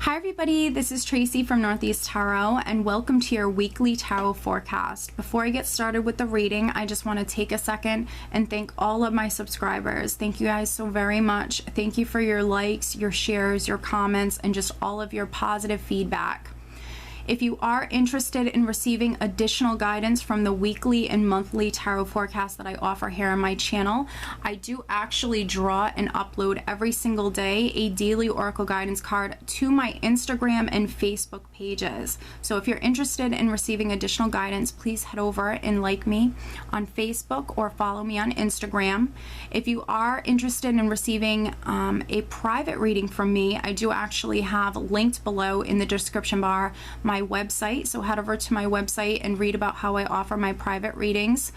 Hi everybody, this is Tracy from Northeast Tarot and welcome to your weekly tarot forecast. Before I get started with the reading, I just want to take a second and thank all of my subscribers. Thank you guys so very much. Thank you for your likes, your shares, your comments, and just all of your positive feedback. If you are interested in receiving additional guidance from the weekly and monthly tarot forecast that I offer here on my channel, I do actually draw and upload every single day a daily oracle guidance card to my Instagram and Facebook pages. So if you're interested in receiving additional guidance, please head over and like me on Facebook or follow me on Instagram. If you are interested in receiving a private reading from me, I do actually have linked below in the description bar my website, so head over to my website and read about how I offer my private readings.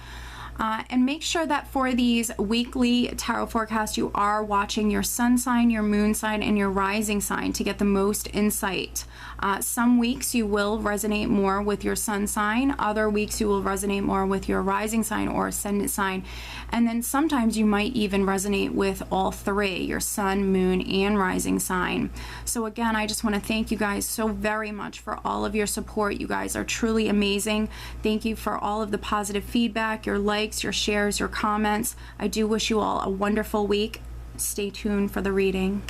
And make sure that for these weekly tarot forecasts you are watching your sun sign, your moon sign, and your rising sign to get the most insight. Some weeks you will resonate more with your sun sign, other weeks you will resonate more with your rising sign or ascendant sign, and then sometimes you might even resonate with all three, your sun, moon, and rising sign. So again, I just want to thank you guys so very much for all of your support. You guys are truly amazing. Thank you for all of the positive feedback, your likes, your shares, your comments. I do wish you all a wonderful week. Stay tuned for the reading.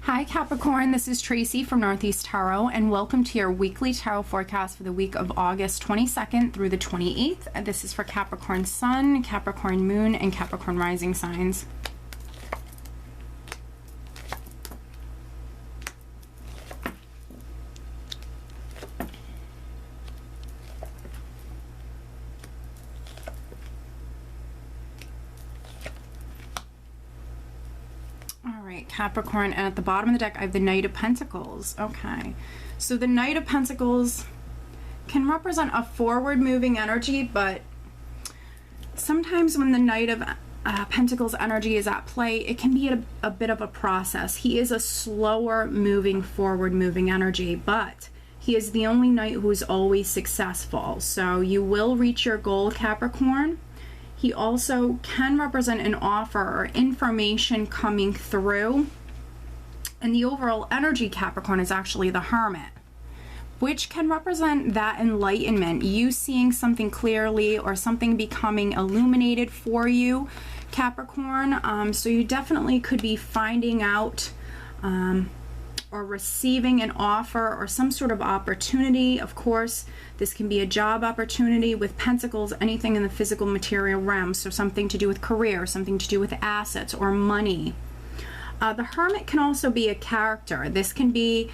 Hi Capricorn, this is Tracy from Northeast Tarot and welcome to your weekly tarot forecast for the week of August 22nd through the 28th. This is for Capricorn Sun, Capricorn Moon, and Capricorn Rising signs. Capricorn, and at the bottom of the deck I have the Knight of Pentacles. Okay, so the Knight of Pentacles can represent a forward moving energy, but sometimes when the Knight of Pentacles energy is at play, it can be a bit of a process. He is a slower moving, forward moving energy, but he is the only knight who is always successful. So you will reach your goal, Capricorn. He also can represent an offer or information coming through. And the overall energy, Capricorn, is actually the Hermit, which can represent that enlightenment, you seeing something clearly or something becoming illuminated for you, Capricorn. So you definitely could be finding out or receiving an offer or some sort of opportunity. Of course, this can be a job opportunity with Pentacles, anything in the physical material realm. So something to do with career, something to do with assets or money. The Hermit can also be a character. This can be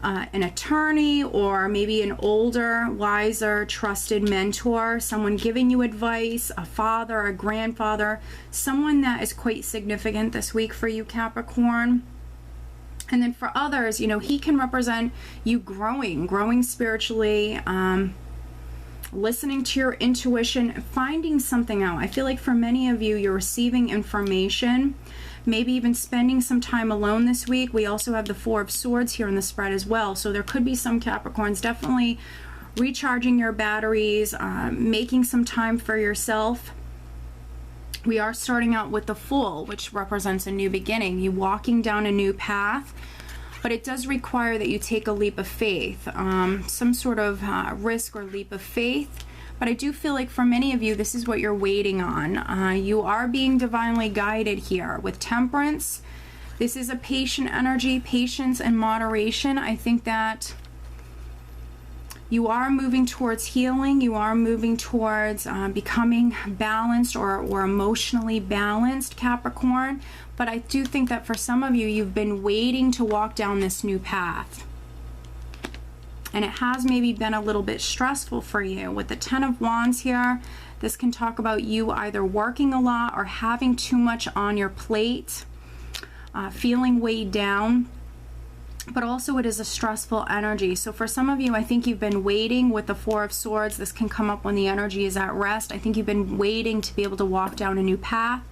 an attorney or maybe an older, wiser, trusted mentor, someone giving you advice, a father, a grandfather, someone that is quite significant this week for you, Capricorn. And then for others, you know, he can represent you growing spiritually, listening to your intuition, finding something out. I feel like for many of you, you're receiving information, maybe even spending some time alone this week. We also have the Four of Swords here in the spread as well. So there could be some Capricorns definitely recharging your batteries, making some time for yourself. We are starting out with the Fool, which represents a new beginning, you walking down a new path, but it does require that you take a leap of faith, some sort of risk or leap of faith. But I do feel like for many of you, this is what you're waiting on. You are being divinely guided here with Temperance. This is a patient energy, patience and moderation. I think that you are moving towards healing. You are moving towards becoming balanced or emotionally balanced, Capricorn. But I do think that for some of you, you've been waiting to walk down this new path. And it has maybe been a little bit stressful for you. With the Ten of Wands here, this can talk about you either working a lot or having too much on your plate, feeling weighed down. But also it is a stressful energy. So for some of you, I think you've been waiting with the Four of Swords. This can come up when the energy is at rest. I think you've been waiting to be able to walk down a new path.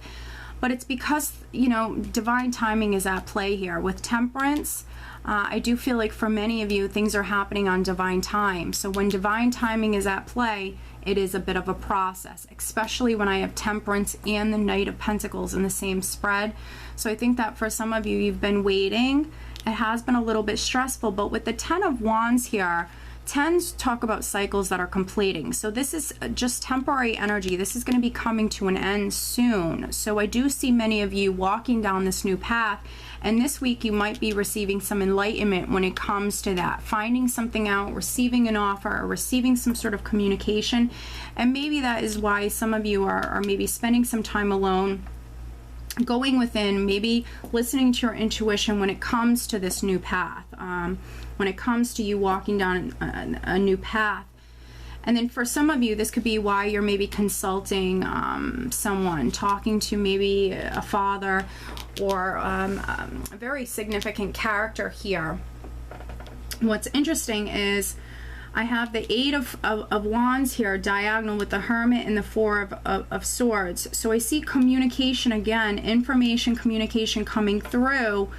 But it's because, you know, divine timing is at play here. With Temperance, I do feel like for many of you, things are happening on divine time. So when divine timing is at play, it is a bit of a process, especially when I have Temperance and the Knight of Pentacles in the same spread. So I think that for some of you, you've been waiting, It has been a little bit stressful, but with the 10 of Wands here, 10s talk about cycles that are completing. So this is just temporary energy. This is going to be coming to an end soon. So I do see many of you walking down this new path, and this week you might be receiving some enlightenment when it comes to that, finding something out, receiving an offer, or receiving some sort of communication. And maybe that is why some of you are maybe spending some time alone, going within, maybe listening to your intuition when it comes to this new path, when it comes to you walking down a new path. And then for some of you, this could be why you're maybe consulting someone, talking to maybe a father or a very significant character here. What's interesting is I have the 8 of Wands here diagonal with the Hermit and the 4 of Swords. So I see communication again, information, communication coming through.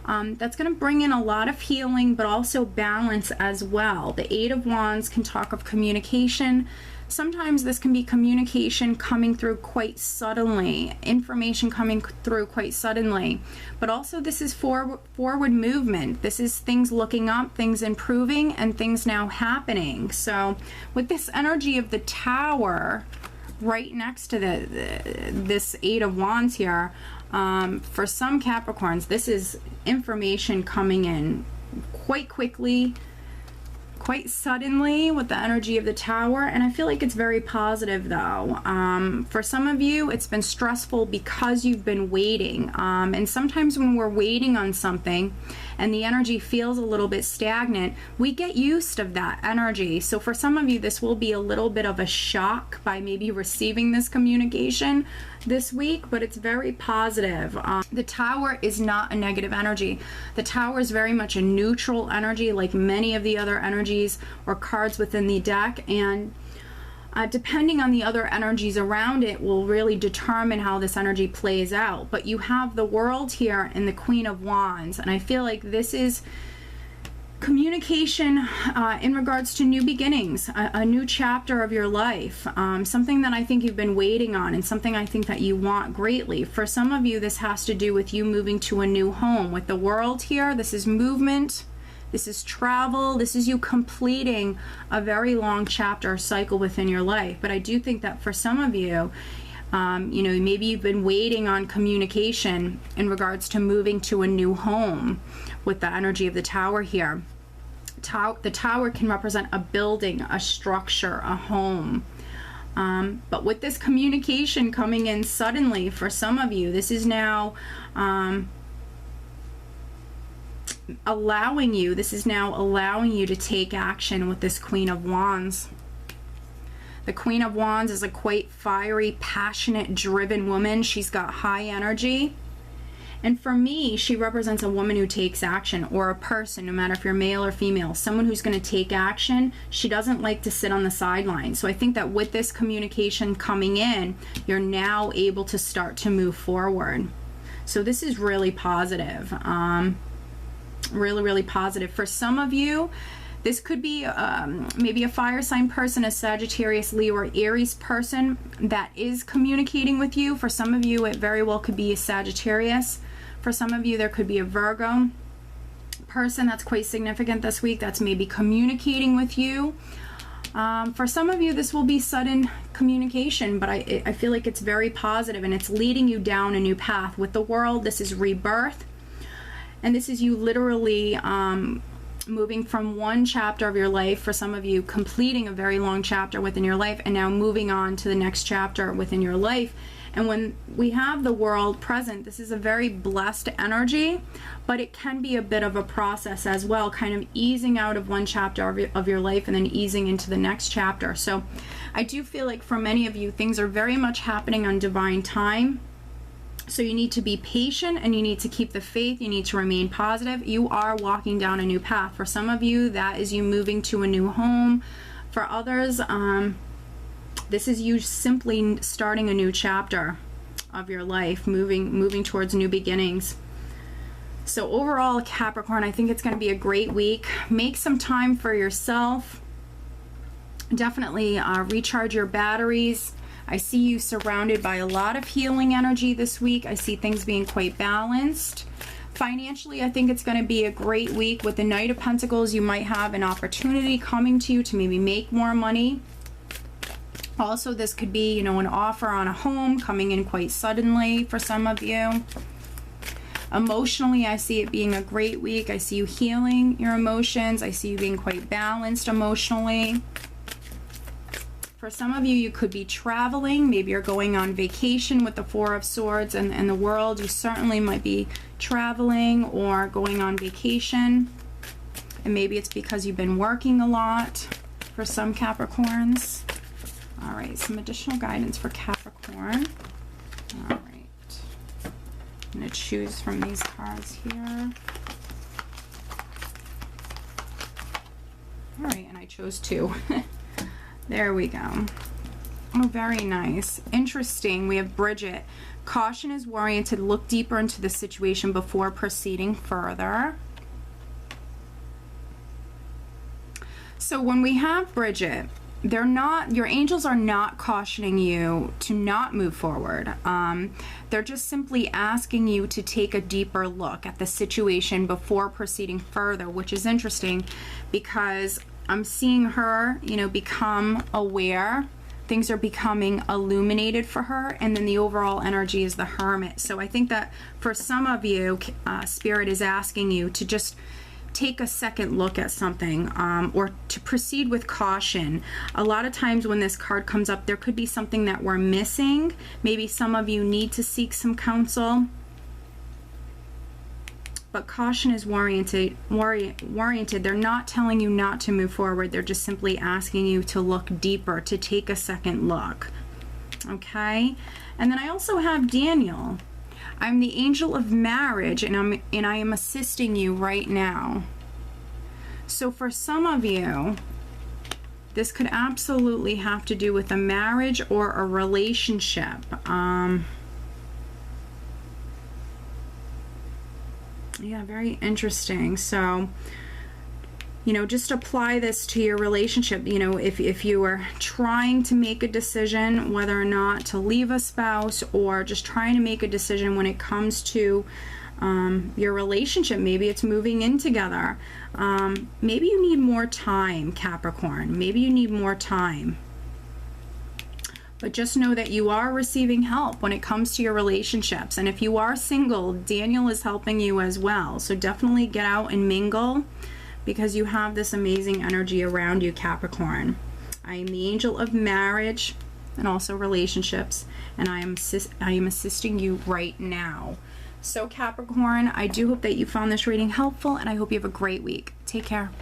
That's going to bring in a lot of healing, but also balance as well. The 8 of Wands can talk of communication. Sometimes this can be communication coming through quite suddenly, information coming through quite suddenly, but also this is forward movement. This is things looking up, things improving, and things now happening. So with this energy of the Tower right next to this 8 of Wands here, for some Capricorns, this is information coming in quite quickly, quite suddenly with the energy of the Tower, and I feel like it's very positive though. For some of you, it's been stressful because you've been waiting, and sometimes when we're waiting on something and the energy feels a little bit stagnant, we get used of that energy. So for some of you, this will be a little bit of a shock by maybe receiving this communication this week, but it's very positive. The Tower is not a negative energy. The Tower is very much a neutral energy, like many of the other energies or cards within the deck, and depending on the other energies around it will really determine how this energy plays out. But you have the World here and the Queen of Wands, and I feel like this is communication in regards to new beginnings, a new chapter of your life, something that I think you've been waiting on and something I think that you want greatly. For some of you, this has to do with you moving to a new home. With the World here, this is movement, this is travel, this is you completing a very long chapter or cycle within your life. But I do think that for some of you, you know, maybe you've been waiting on communication in regards to moving to a new home with the energy of the Tower here. The Tower can represent a building, a structure, a home. But with this communication coming in suddenly, for some of you, this is now allowing you to take action with this Queen of Wands. The Queen of Wands is a quite fiery, passionate, driven woman. She's got high energy. And for me, she represents a woman who takes action, or a person, no matter if you're male or female, someone who's going to take action. She doesn't like to sit on the sidelines. So I think that with this communication coming in, you're now able to start to move forward. So this is really positive. Really, really positive. For some of you, this could be maybe a fire sign person, a Sagittarius, Leo, or Aries person that is communicating with you. For some of you, it very well could be a Sagittarius. For some of you, there could be a Virgo person that's quite significant this week that's maybe communicating with you. For some of you, this will be sudden communication, but I feel like it's very positive and it's leading you down a new path. With the World, this is rebirth. And this is you literally moving from one chapter of your life, for some of you completing a very long chapter within your life, and now moving on to the next chapter within your life. And when we have the World present, this is a very blessed energy, but it can be a bit of a process as well, kind of easing out of one chapter of your life and then easing into the next chapter. So I do feel like for many of you, things are very much happening on divine time. So you need to be patient and you need to keep the faith. You need to remain positive. You are walking down a new path. For some of you, that is you moving to a new home. For others, this is you simply starting a new chapter of your life, moving towards new beginnings. So overall, Capricorn, I think it's going to be a great week. Make some time for yourself. Definitely recharge your batteries. I see you surrounded by a lot of healing energy this week. I see things being quite balanced. Financially, I think it's going to be a great week. With the Knight of Pentacles, you might have an opportunity coming to you to maybe make more money. Also, this could be, you know, an offer on a home coming in quite suddenly for some of you. Emotionally, I see it being a great week. I see you healing your emotions. I see you being quite balanced emotionally. For some of you, you could be traveling. Maybe you're going on vacation with the Four of Swords and the World. You certainly might be traveling or going on vacation. And maybe it's because you've been working a lot for some Capricorns. All right, some additional guidance for Capricorn. All right. I'm going to choose from these cards here. All right, and I chose two. There we go. Oh, very nice. Interesting. We have Bridget. Caution is warranted. Look deeper into the situation before proceeding further. So when we have Bridget, they're not, your angels are not cautioning you to not move forward. They're just simply asking you to take a deeper look at the situation before proceeding further, which is interesting because I'm seeing her, you know, become aware. Things are becoming illuminated for her, and then the overall energy is the Hermit. So I think that for some of you, Spirit is asking you to just take a second look at something, or to proceed with caution. A lot of times when this card comes up, there could be something that we're missing. Maybe some of you need to seek some counsel. But caution is warranted. They're not telling you not to move forward. They're just simply asking you to look deeper, to take a second look. Okay? And then I also have Daniel. I'm the angel of marriage, and I am assisting you right now. So for some of you, this could absolutely have to do with a marriage or a relationship. Yeah, very interesting. So, you know, just apply this to your relationship. You know, if you are trying to make a decision whether or not to leave a spouse, or just trying to make a decision when it comes to your relationship, maybe it's moving in together. Maybe you need more time, Capricorn. Maybe you need more time. But just know that you are receiving help when it comes to your relationships. And if you are single, Daniel is helping you as well. So definitely get out and mingle, because you have this amazing energy around you, Capricorn. I am the angel of marriage and also relationships, and I am assisting you right now. So Capricorn, I do hope that you found this reading helpful, and I hope you have a great week. Take care.